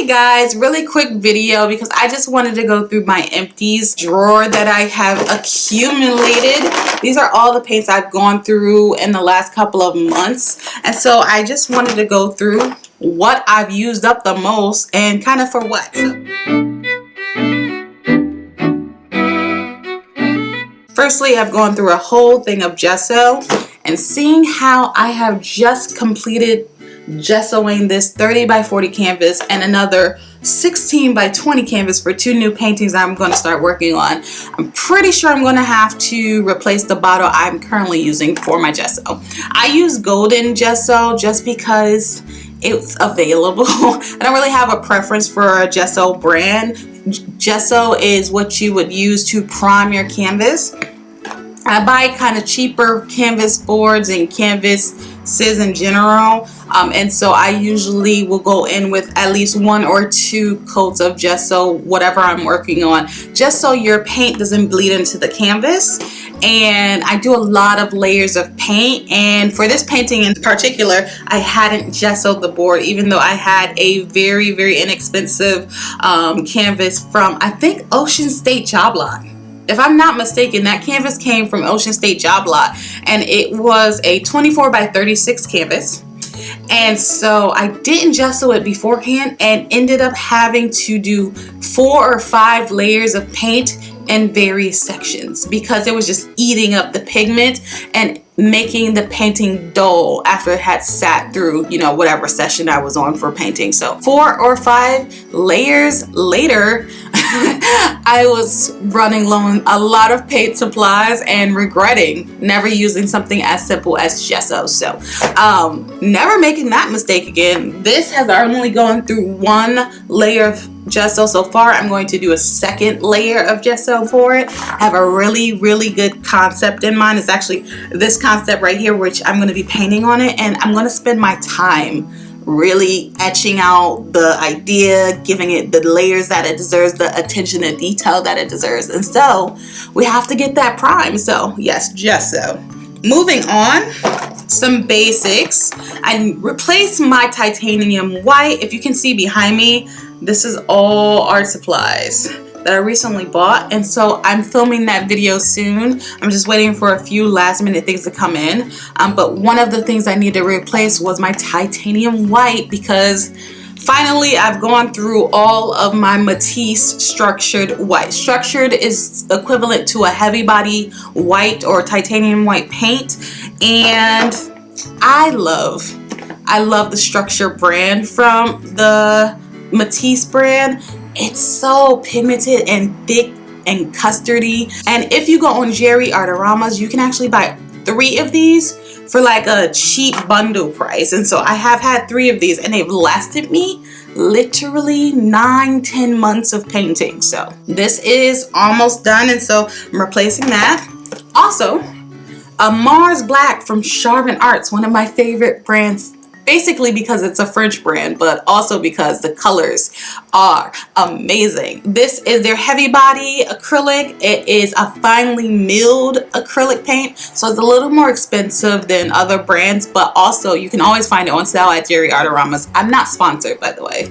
Guys, really quick video because I just wanted to go through my empties drawer that I have accumulated. These are all the paints I've gone through in the last couple of months, and so I just wanted to go through what I've used up the most and kind of for what. Firstly, I've gone through a whole thing of gesso and seeing how I have just completed gessoing this 30 by 40 canvas and another 16 by 20 canvas for two new paintings I'm going to start working on. I'm pretty sure I'm going to have to replace the bottle I'm currently using for my gesso. I use golden gesso just because it's available. I don't really have a preference for a gesso brand. Gesso is what you would use to prime your canvas. I buy kind of cheaper canvas boards and canvases in general, and so I usually will go in with at least 1 or 2 coats of gesso, whatever I'm working on, just so your paint doesn't bleed into the canvas. And I do a lot of layers of paint, and for this painting in particular, I hadn't gessoed the board, even though I had a very, very inexpensive canvas from, I think, Ocean State Job Lot. If I'm not mistaken, that canvas came from Ocean State Job Lot, and it was a 24 by 36 canvas. And so I didn't gesso it beforehand and ended up having to do 4 or 5 layers of paint in various sections because it was just eating up the pigment and making the painting dull after it had sat through, you know, whatever session I was on for painting. So 4 or 5 layers later, I was running low on a lot of paint supplies and regretting never using something as simple as gesso. So never making that mistake again. This has only gone through 1 layer of gesso so far. I'm going to do a second layer of gesso for it. I have a really good concept in mind. It's actually this concept right here, which I'm going to be painting on it, and I'm going to spend my time really etching out the idea, giving it the layers that it deserves, the attention to detail that it deserves. And so we have to get that prime. So yes, gesso. Moving on, some basics. I replaced my titanium white. If you can see behind me, this is all art supplies that I recently bought, and so I'm filming that video soon. I'm just waiting for a few last minute things to come in, but one of the things I need to replace was my titanium white because finally I've gone through all of my Matisse structured white. Structured is equivalent to a heavy body white or titanium white paint, and I love the Structure brand from the Matisse brand. It's so pigmented and thick and custardy, and if you go on Jerry Arteramas, you can actually buy 3 of these for like a cheap bundle price. And so I have had 3 of these, and they've lasted me literally 9-10 months of painting. So this is almost done, and so I'm replacing that. Also, a Mars Black from Charvin Arts, one of my favorite brands, basically because it's a French brand, but also because the colors are amazing. This is their heavy body acrylic. It is a finely milled acrylic paint, so it's a little more expensive than other brands, but also you can always find it on sale at Jerry Arteramas. I'm not sponsored, by the way.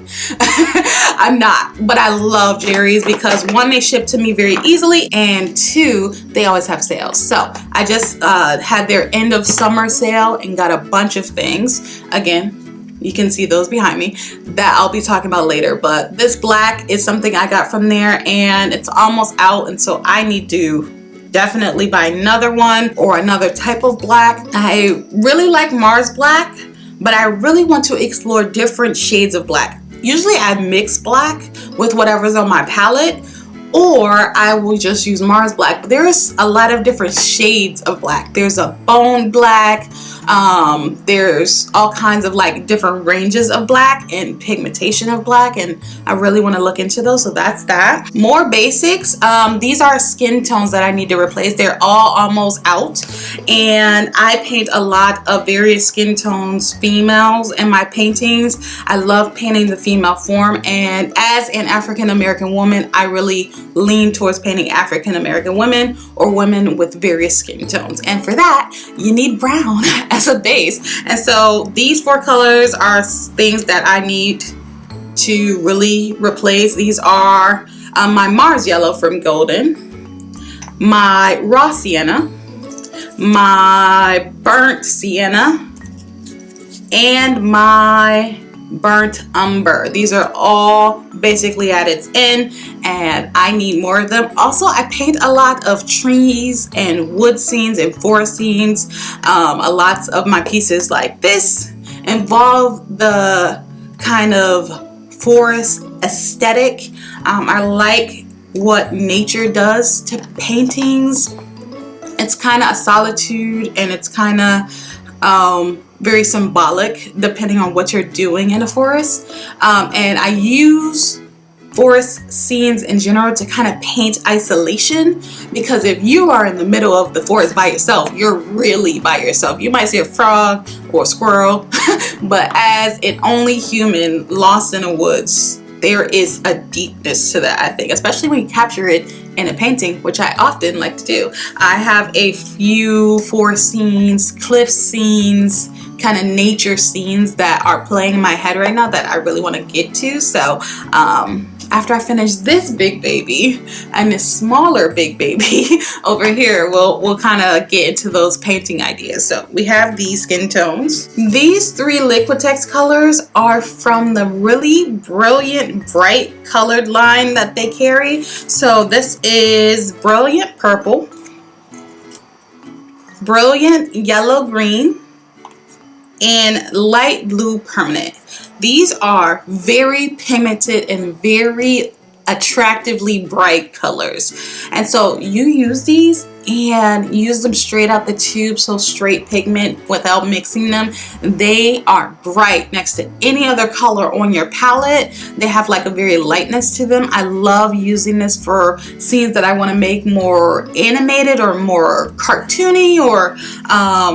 I'm not, but I love Jerry's because 1, they ship to me very easily, and 2, they always have sales. So I just had their end of summer sale and got a bunch of things. Again, you can see those behind me that I'll be talking about later, but this black is something I got from there and it's almost out, and so I need to definitely buy another one or another type of black. I really like Mars Black, but I really want to explore different shades of black. Usually I mix black with whatever's on my palette, or I will just use Mars Black. But there's a lot of different shades of black. There's a bone black, there's all kinds of like different ranges of black and pigmentation of black, and I really want to look into those. So that's that. More basics. These are skin tones that I need to replace. They're all almost out, and I paint a lot of various skin tones, females, in my paintings. I love painting the female form, and as an African American woman, I really lean towards painting African American women or women with various skin tones, and for that you need brown as a base. And so these 4 colors are things that I need to really replace. These are my Mars Yellow from Golden, my Raw Sienna, my Burnt Sienna, and my Burnt Umber. These are all basically at its end, and I need more of them. Also, I paint a lot of trees and wood scenes and forest scenes. A lot of my pieces like this involve the kind of forest aesthetic. I like what nature does to paintings. It's kind of a solitude, and it's kind of very symbolic depending on what you're doing in a forest. And I use forest scenes in general to kind of paint isolation, because if you are in the middle of the forest by yourself, you're really by yourself. You might see a frog or a squirrel, but as an only human lost in the woods, there is a deepness to that, I think, especially when you capture it in a painting, which I often like to do. I have a few forest scenes, cliff scenes, kind of nature scenes that are playing in my head right now that I really want to get to. So after I finish this big baby and this smaller big baby over here, we'll kind of get into those painting ideas. So we have these skin tones. These 3 Liquitex colors are from the really brilliant bright colored line that they carry. So this is Brilliant Purple, Brilliant Yellow Green, and Light Blue Permanent. These are very pigmented and very attractively bright colors, and so you use these and use them straight out the tube, so straight pigment without mixing them. They are bright next to any other color on your palette. They have like a very lightness to them. I love using this for scenes that I want to make more animated or more cartoony or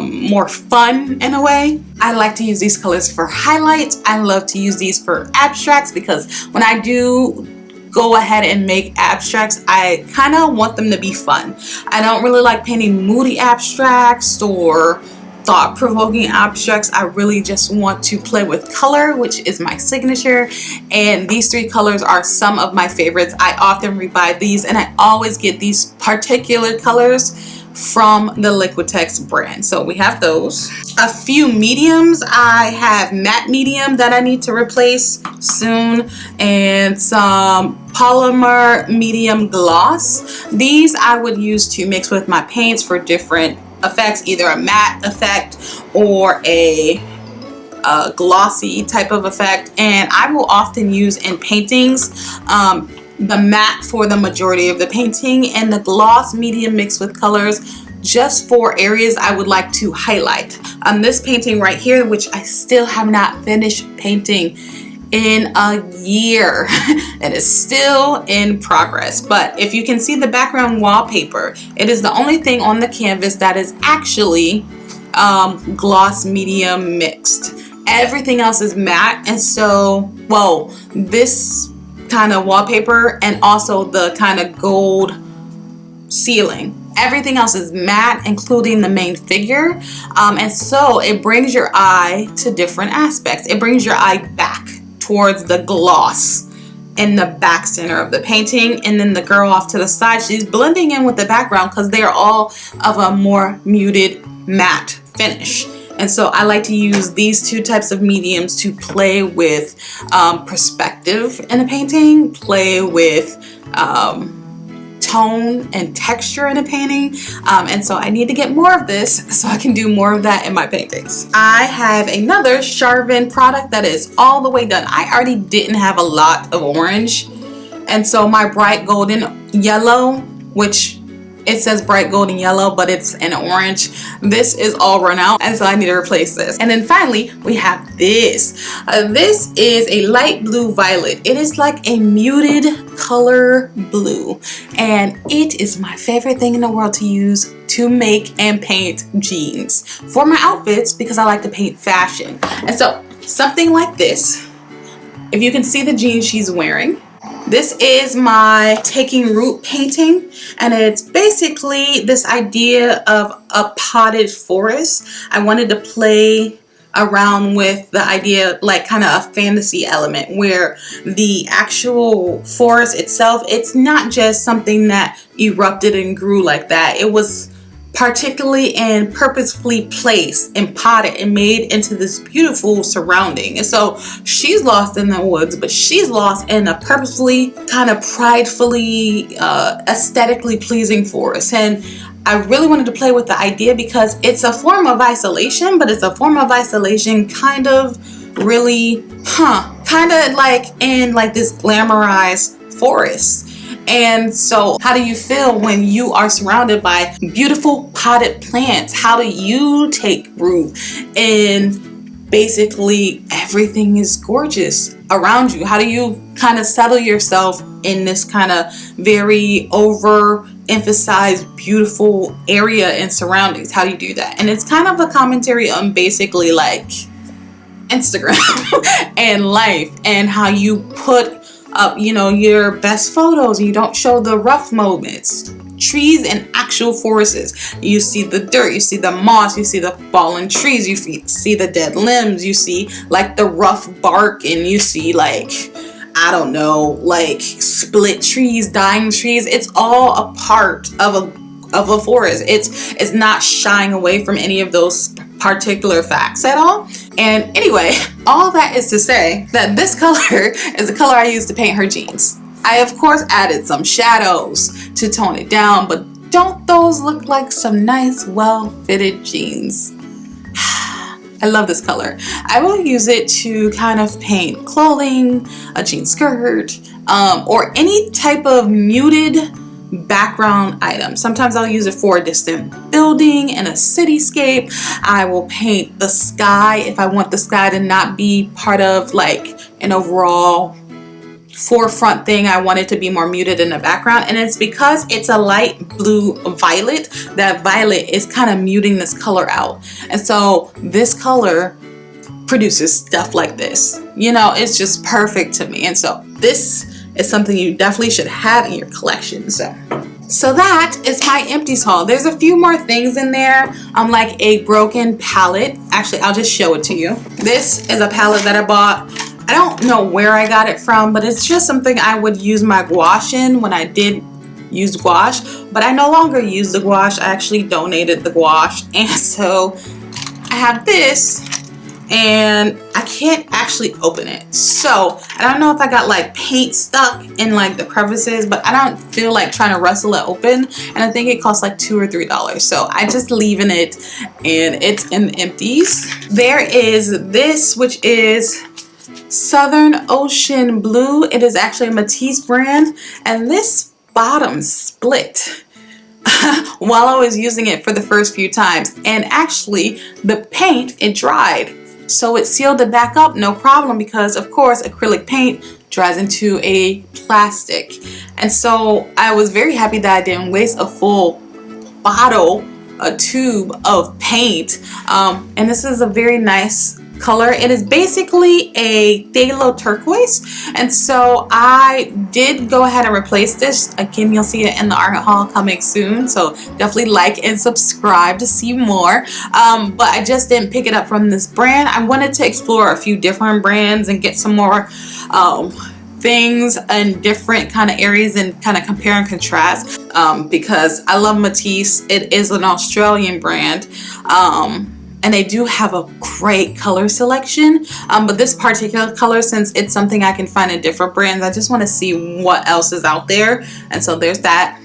more fun in a way. I like to use these colors for highlights. I love to use these for abstracts, because when I do go ahead and make abstracts, I kind of want them to be fun. I don't really like painting moody abstracts or thought-provoking abstracts. I really just want to play with color, which is my signature, and these 3 colors are some of my favorites. I often rebuy these, and I always get these particular colors from the Liquitex brand. So we have those. A few mediums. I have matte medium that I need to replace soon, and some polymer medium gloss. These I would use to mix with my paints for different effects, either a matte effect or a glossy type of effect. And I will often use in paintings the matte for the majority of the painting, and the gloss medium mixed with colors just for areas I would like to highlight. This painting right here, which I still have not finished painting in a year, it is still in progress. But if you can see the background wallpaper, it is the only thing on the canvas that is actually gloss medium mixed. Everything else is matte, and so, well, this kind of wallpaper and also the kind of gold ceiling, everything else is matte, including the main figure, and so it brings your eye to different aspects. It brings your eye back towards the gloss in the back center of the painting, and then the girl off to the side, she's blending in with the background because they are all of a more muted matte finish. And so I like to use these 2 types of mediums to play with perspective in a painting, play with tone and texture in a painting, and so I need to get more of this so I can do more of that in my paintings. I have another Charvin product that is all the way done. I already didn't have a lot of orange, and so my bright golden yellow, which it says bright golden yellow, but it's an orange, this is all run out, and so I need to replace this. And then finally we have this. This is a light blue violet. It is like a muted color blue, and it is my favorite thing in the world to use to make and paint jeans for my outfits, because I like to paint fashion. And so something like this, if you can see the jeans she's wearing, this is my Taking Root painting, and it's basically this idea of a potted forest. I wanted to play around with the idea, like kind of a fantasy element where the actual forest itself, it's not just something that erupted and grew like that. It was particularly and purposefully placed and potted and made into this beautiful surrounding. And so she's lost in the woods, but she's lost in a purposefully, kind of pridefully, aesthetically pleasing forest. And I really wanted to play with the idea because it's a form of isolation, but it's a form of isolation kind of really, kind of like in like this glamorized forest. And so how do you feel when you are surrounded by beautiful potted plants? How do you take root? And basically everything is gorgeous around you. How do you kind of settle yourself in this kind of very overemphasized beautiful area and surroundings? How do you do that? And it's kind of a commentary on basically like Instagram and life, and how you put up, you know, your best photos and you don't show the rough moments. Trees and actual forests, you see the dirt, you see the moss, you see the fallen trees, you see the dead limbs, you see like the rough bark, and you see like, I don't know, like split trees, dying trees. It's all a part of a forest. It's not shying away from any of those particular facts at all. And anyway, all that is to say that this color is the color I used to paint her jeans. I of course added some shadows to tone it down, but don't those look like some nice, well-fitted jeans? I love this color. I will use it to kind of paint clothing, a jean skirt, or any type of muted background item. Sometimes I'll use it for a distant building and a cityscape. I will paint the sky if I want the sky to not be part of like an overall forefront thing. I want it to be more muted in the background, and it's because it's a light blue violet. That violet is kind of muting this color out, and so this color produces stuff like this. You know, it's just perfect to me. And so this is something you definitely should have in your collection. So that is my Empties haul. There's a few more things in there. Like a broken palette. Actually, I'll just show it to you. This is a palette that I bought. I don't know where I got it from, but it's just something I would use my gouache in when I did use gouache, but I no longer use the gouache. I actually donated the gouache, and so I have this, and I can't actually open it. So I don't know if I got like paint stuck in like the crevices, but I don't feel like trying to wrestle it open, and I think it costs like $2 or $3. So I just leaving it, and it's in Empties. There is this, which is Southern Ocean Blue. It is actually a Matisse brand, and this bottom split while I was using it for the first few times, and actually the paint, it dried, so it sealed it back up no problem, because of course acrylic paint dries into a plastic. And so I was very happy that I didn't waste a full bottle, a tube of paint. And this is a very nice color. It is basically a phthalo turquoise, and so I did go ahead and replace this. Again, you'll see it in the art haul coming soon, so definitely like and subscribe to see more. But I just didn't pick it up from this brand. I wanted to explore a few different brands and get some more things in different kind of areas and kind of compare and contrast, because I love Matisse. It is an Australian brand, and they do have a great color selection, but this particular color, since it's something I can find in different brands, I just want to see what else is out there. And so there's that.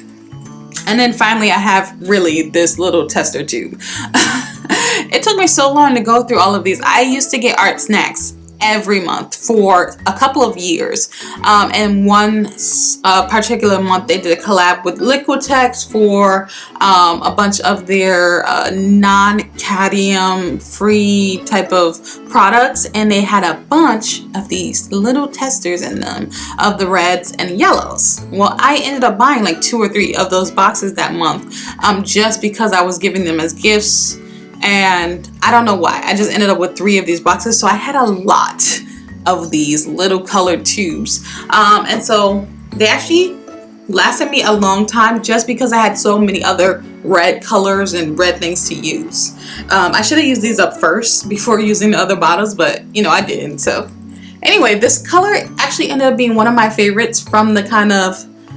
And then finally I have really this little tester tube. It took me so long to go through all of these. I used to get art snacks every month for a couple of years, and one particular month they did a collab with Liquitex for a bunch of their non-cadmium free type of products, and they had a bunch of these little testers in them of the reds and yellows. Well, I ended up buying like 2 or 3 of those boxes that month, just because I was giving them as gifts. And I don't know why, I just ended up with 3 of these boxes, so I had a lot of these little colored tubes, and so they actually lasted me a long time, just because I had so many other red colors and red things to use. I should have used these up first before using the other bottles, but you know, I didn't. So anyway, this color actually ended up being one of my favorites from the kind of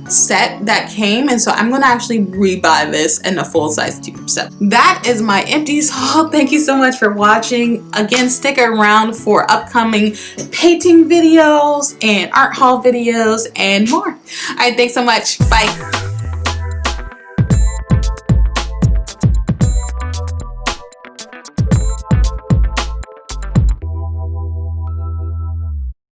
set that came, and so I'm gonna actually rebuy this in a full size tube. So that is my Empties haul. Thank you so much for watching. Again, stick around for upcoming painting videos and art haul videos and more. All right, thanks so much. Bye.